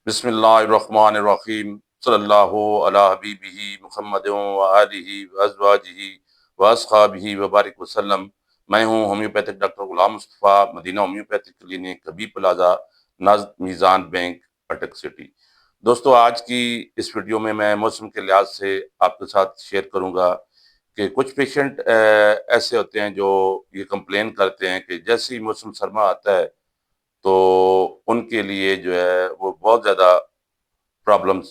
بسم اللہ الرحمن الرحیم صلی اللہ علی حبیبہ محمد وآلہ وازواجہ واصحابہ وبارک وسلم۔ میں ہوں ہومیوپیتھک ڈاکٹر غلام مصطفیٰ، مدینہ ہومیوپیتھک کلینک، کبھی پلازا، نزد میزان بینک، اٹک سٹی۔ دوستو، آج کی اس ویڈیو میں موسم کے لحاظ سے آپ کے ساتھ شیئر کروں گا کہ کچھ پیشنٹ ایسے ہوتے ہیں جو یہ کمپلین کرتے ہیں کہ جیسے ہی موسم سرما آتا ہے تو ان کے لیے جو ہے وہ بہت زیادہ پرابلمس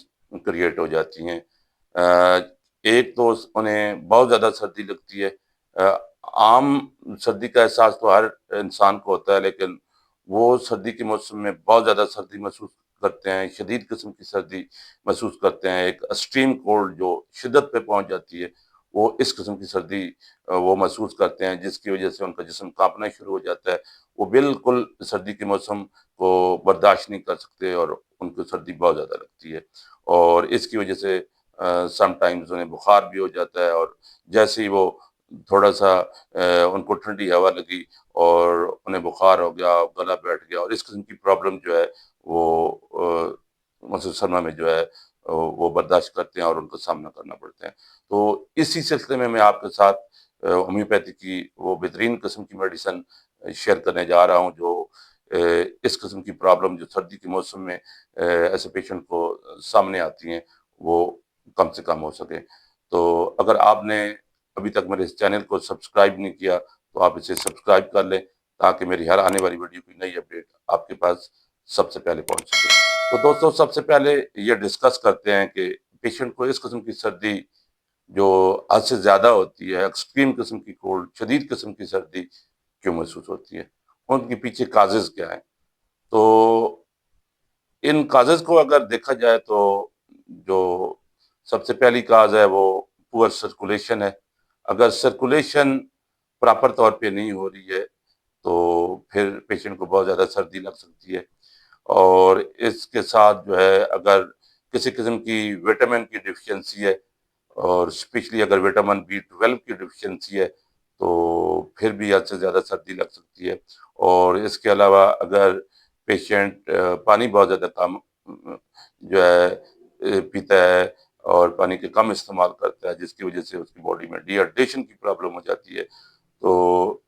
کریٹ ہو جاتی ہیں۔ ایک تو انہیں بہت زیادہ سردی لگتی ہے۔ عام سردی کا احساس تو ہر انسان کو ہوتا ہے، لیکن وہ سردی کے موسم میں بہت زیادہ سردی محسوس کرتے ہیں، شدید قسم کی سردی محسوس کرتے ہیں، ایک اسٹریم کولڈ جو شدت پہ پہنچ جاتی ہے، وہ اس قسم کی سردی وہ محسوس کرتے ہیں، جس کی وجہ سے ان کا جسم کانپنا شروع ہو جاتا ہے۔ وہ بالکل سردی کے موسم کو برداشت نہیں کر سکتے اور ان کو سردی بہت زیادہ لگتی ہے، اور اس کی وجہ سے سم ٹائمز انہیں بخار بھی ہو جاتا ہے، اور جیسے ہی وہ تھوڑا سا ان کو ٹھنڈی ہوا لگی اور انہیں بخار ہو گیا، گلا بیٹھ گیا، اور اس قسم کی پرابلم جو ہے وہ موسم سرما میں جو ہے وہ برداشت کرتے ہیں اور ان کا سامنا کرنا پڑتا ہے۔ تو اسی سلسلے میں آپ کے ساتھ ہومیوپیتھی کی وہ بہترین قسم کی میڈیسن شیئر کرنے جا رہا ہوں، جو اس قسم کی پرابلم جو سردی کے موسم میں ایسے پیشنٹ کو سامنے آتی ہیں وہ کم سے کم ہو سکے۔ تو اگر آپ نے ابھی تک میرے اس چینل کو سبسکرائب نہیں کیا تو آپ اسے سبسکرائب کر لیں، تاکہ میری ہر آنے والی ویڈیو کی نئی اپڈیٹ آپ کے پاس سب سے پہلے پہنچ سکے۔ تو دوستو، سب سے پہلے یہ ڈسکس کرتے ہیں کہ پیشنٹ کو اس قسم کی سردی جو حد سے زیادہ ہوتی ہے، ایکسٹریم قسم کی کولڈ، شدید قسم کی سردی کیوں محسوس ہوتی ہے، ان کے پیچھے کازز کیا ہیں۔ تو ان کازز کو اگر دیکھا جائے تو جو سب سے پہلی کاز ہے وہ پور سرکولیشن ہے۔ اگر سرکولیشن پراپر طور پہ نہیں ہو رہی ہے تو پھر پیشنٹ کو بہت زیادہ سردی لگ سکتی ہے، اور اس کے ساتھ جو ہے اگر کسی قسم کی وٹامن کی ڈیفیشنسی ہے، اور اسپیشلی اگر وٹامن B12 کی ڈیفیشنسی ہے تو پھر بھی حد سے زیادہ سردی لگ سکتی ہے۔ اور اس کے علاوہ اگر پیشنٹ پانی بہت زیادہ کم جو ہے پیتا ہے اور پانی کے کم استعمال کرتا ہے، جس کی وجہ سے اس کی باڈی میں ڈی ہائیڈریشن کی پرابلم ہو جاتی ہے، تو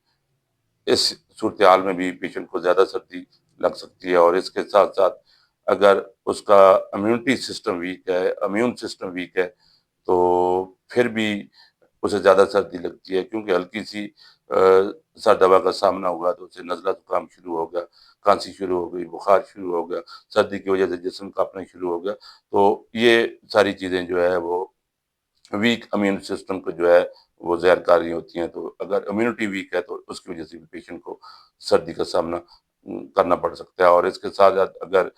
اس صورتحال میں بھی پیشنٹ کو زیادہ سردی لگ سکتی ہے۔ اور اس کے ساتھ ساتھ اگر اس کا امیونٹی سسٹم ویک ہے، امیون سسٹم ویک ہے، تو پھر بھی اسے زیادہ سردی لگتی ہے، کیونکہ ہلکی سی سرد ہوا کا سامنا ہوا تو اسے نزلہ زکام شروع ہو گیا، کھانسی شروع ہو گئی، بخار شروع ہو گیا، سردی کی وجہ سے جسم کانپنا شروع ہو گیا۔ تو یہ ساری چیزیں جو ہے وہ ویک امیون سسٹم کو جو ہے وہ زہر کاری ہوتی ہیں۔ تو اگر امیونٹی ویک ہے تو اس کی وجہ سے بھی پیشنٹ کو سردی کا سامنا کرنا پڑ سکتا ہے۔ اور اس کے ساتھ ساتھ اگر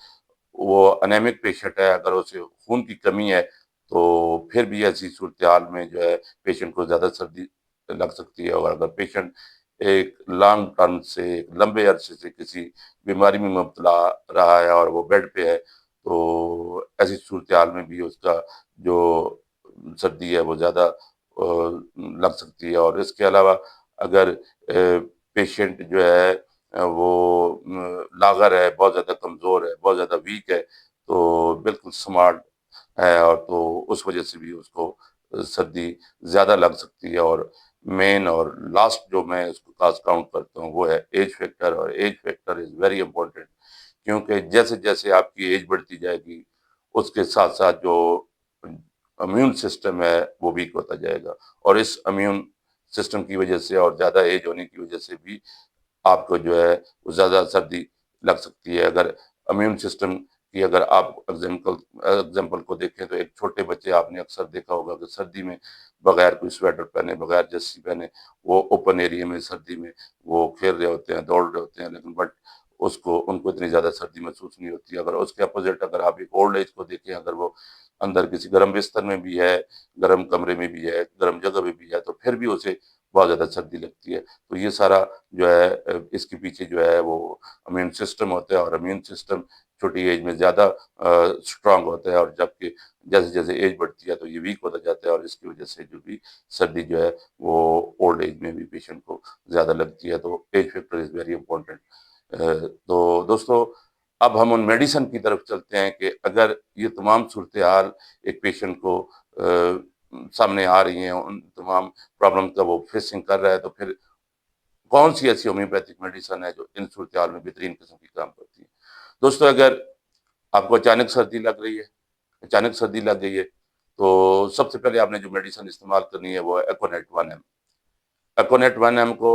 وہ انیمک پیشنٹ ہے، اگر اسے خون کی کمی ہے، تو پھر بھی ایسی صورتحال میں جو ہے پیشنٹ کو زیادہ سردی لگ سکتی ہے۔ اور اگر پیشنٹ ایک لانگ ٹرم سے، ایک لمبے عرصے سے کسی بیماری میں مبتلا رہا ہے اور وہ بیڈ پہ ہے، تو ایسی صورتحال میں بھی اس کا جو سردی ہے وہ زیادہ لگ سکتی ہے۔ اور اس کے علاوہ اگر پیشنٹ جو ہے وہ لاغر ہے، بہت زیادہ کمزور ہے، بہت زیادہ ویک ہے، تو بالکل سمارٹ ہے، اور تو اس وجہ سے بھی اس کو سردی زیادہ لگ سکتی ہے۔ اور مین اور لاسٹ جو میں اس کو کاز کاؤنٹ کرتا ہوں وہ ہے ایج فیکٹر، اور age factor is very important, کیونکہ جیسے جیسے آپ کی ایج بڑھتی جائے گی اس کے ساتھ ساتھ جو امیون سسٹم ہے وہ ویک ہوتا جائے گا، اور اس امیون سسٹم کی وجہ سے اور زیادہ ایج ہونے کی وجہ سے بھی آپ کو جو ہے وہ زیادہ سردی لگ سکتی ہے۔ اگر امیون سسٹم کی اگر آپ اگزامپل کو دیکھیں تو ایک چھوٹے بچے آپ نے اکثر دیکھا ہوگا کہ سردی میں بغیر کوئی سویٹر پہنے، بغیر جرسی پہنے، وہ اوپن ایریا میں سردی میں وہ کھیل رہے ہوتے ہیں، دوڑ رہے ہوتے ہیں، لیکن بٹ ان کو اتنی زیادہ سردی محسوس نہیں ہوتی۔ اگر اس کے اپوزٹ اگر آپ ایک اولڈ ایج کو دیکھیں، اگر وہ اندر کسی گرم بستر میں بھی ہے، گرم کمرے میں بھی ہے، گرم جگہ میں بھی ہے، تو پھر بھی اسے بہت زیادہ سردی لگتی ہے۔ تو یہ سارا جو ہے اس کے پیچھے جو ہے وہ امیون سسٹم ہوتا ہے، اور امیون سسٹم چھوٹی ایج میں زیادہ اسٹرانگ ہوتا ہے، اور جبکہ جیسے جیسے ایج بڑھتی ہے تو یہ ویک ہوتا جاتا ہے، اور اس کی وجہ سے جو بھی سردی جو ہے وہ اولڈ ایج میں بھی پیشنٹ کو زیادہ لگتی ہے۔ تو age factor is very important. تو دوستو، اب ہم ان میڈیسن کی طرف چلتے ہیں کہ اگر یہ تمام صورتحال ایک پیشنٹ کو سامنے آ رہی ہیں، ان تمام پرابلم کا وہ فیسنگ کر رہا ہے، تو پھر کون سی ایسی ہومیوپیتھک میڈیسن ہے جو ان صورتحال میں بہترین قسم کی کام کرتی ہے؟ دوستو، اگر آپ کو اچانک سردی لگ رہی ہے، اچانک سردی لگ گئی ہے، تو سب سے پہلے آپ نے جو میڈیسن استعمال کرنی ہے وہ ہے ایکونیٹ 1 ایم۔ ایکونیٹ 1 ایم کو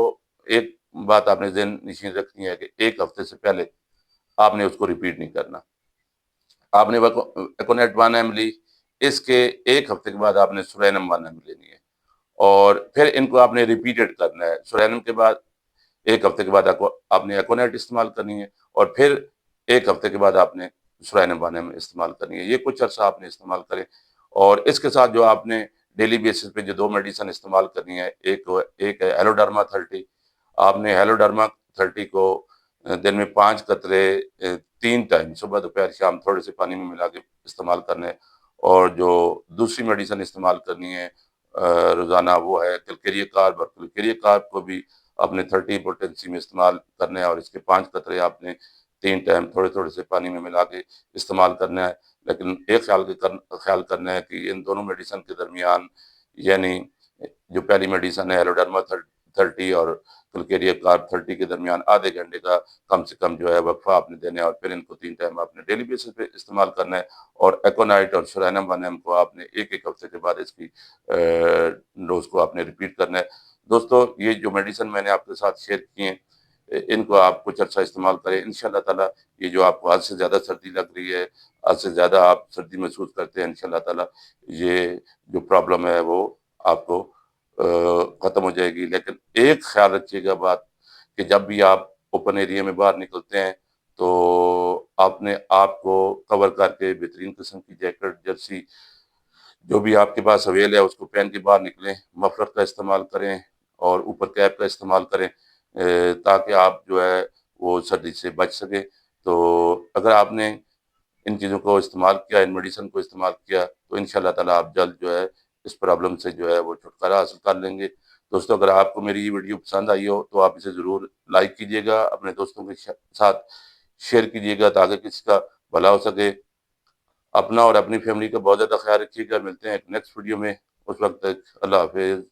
ایک بات آپ نے ذہن نشین رکھنی ہے کہ ایک ہفتے سے پہلے آپ نے اس کو ریپیٹ نہیں کرنا۔ آپ نے ایکونیٹ 1 ایم لی، اس کے ایک ہفتے کے بعد آپ نے سورینم 1 ایم لینی ہے، اور پھر ان کو آپ نے ریپیٹڈ کرنا ہے۔ سورینم کے بعد ایک ہفتے کے بعد آپ نے ایکونیٹ استعمال کرنی ہے، اور پھر ایک ہفتے کے بعد آپ نے سورینم 1 ایم استعمال کرنی ہے۔ یہ کچھ عرصہ آپ نے استعمال کریں، اور اس کے ساتھ جو آپ نے ڈیلی بیسس پہ جو 2 میڈیسن استعمال کرنی ہے، ایک ہے ہیلوڈرما 30۔ آپ نے ہیلوڈرما 30 کو دن میں 5 قطرے 3 ٹائم صبح دوپہر شام تھوڑے سے پانی میں ملا کے استعمال کرنا ہے۔ اور جو دوسری میڈیسن استعمال کرنی ہے روزانہ، وہ ہے کلکیریا کارب، اور کلکیریا کارب کو بھی آپ نے 30 پوٹینسی میں استعمال کرنا ہے، اور اس کے 5 قطرے آپ نے 3 ٹائم تھوڑے تھوڑے سے پانی میں ملا کے استعمال کرنا ہے۔ لیکن ایک خیال کرنا ہے کہ ان دونوں میڈیسن کے درمیان، یعنی جو پہلی میڈیسن ہے ہیلوڈرما 30 اور کلکیریا کارب 30 کے درمیان آدھے گھنٹے کا کم سے کم جو ہے وقفہ آپ نے دینا ہے، اور پھر ان کو 3 ٹائم آپ نے ڈیلی بیسس پہ استعمال کرنا ہے۔ اور ایکونائٹ اور سورینم 1 ایم کو آپ نے ایک ہفتے کے بعد اس کی ڈوز کو آپ نے ریپیٹ کرنا ہے۔ دوستو، یہ جو میڈیسن میں نے آپ کے ساتھ شیئر کی ہیں، ان کو آپ کچھ عرصہ استعمال کریں، انشاءاللہ تعالیٰ یہ جو آپ کو حد سے زیادہ سردی لگ رہی ہے، حد سے زیادہ آپ سردی محسوس کرتے ہیں، انشاءاللہ تعالیٰ یہ جو پرابلم ہے وہ آپ کو ختم ہو جائے گی۔ لیکن ایک خیال رکھیے گا بات، کہ جب بھی آپ اوپن ایریا میں باہر نکلتے ہیں تو آپ نے آپ کو کور کر کے بہترین قسم کی جیکٹ، جرسی، جو بھی آپ کے پاس اویل ہے اس کو پہن کے باہر نکلیں، مفلر کا استعمال کریں، اور اوپر کیپ کا استعمال کریں، تاکہ آپ جو ہے وہ سردی سے بچ سکیں۔ تو اگر آپ نے ان چیزوں کو استعمال کیا، ان میڈیسن کو استعمال کیا، تو انشاءاللہ تعالیٰ آپ جلد جو ہے اس پرابلم سے جو ہے وہ چھٹکارا حاصل کر لیں گے۔ دوستو، اگر آپ کو میری یہ ویڈیو پسند آئی ہو تو آپ اسے ضرور لائک کیجیے گا، اپنے دوستوں کے ساتھ شیئر کیجیے گا، تاکہ کسی کا بھلا ہو سکے۔ اپنا اور اپنی فیملی کا بہت زیادہ خیال رکھیے گا۔ ملتے ہیں ایک نیکسٹ ویڈیو میں، اس وقت تک اللہ حافظ۔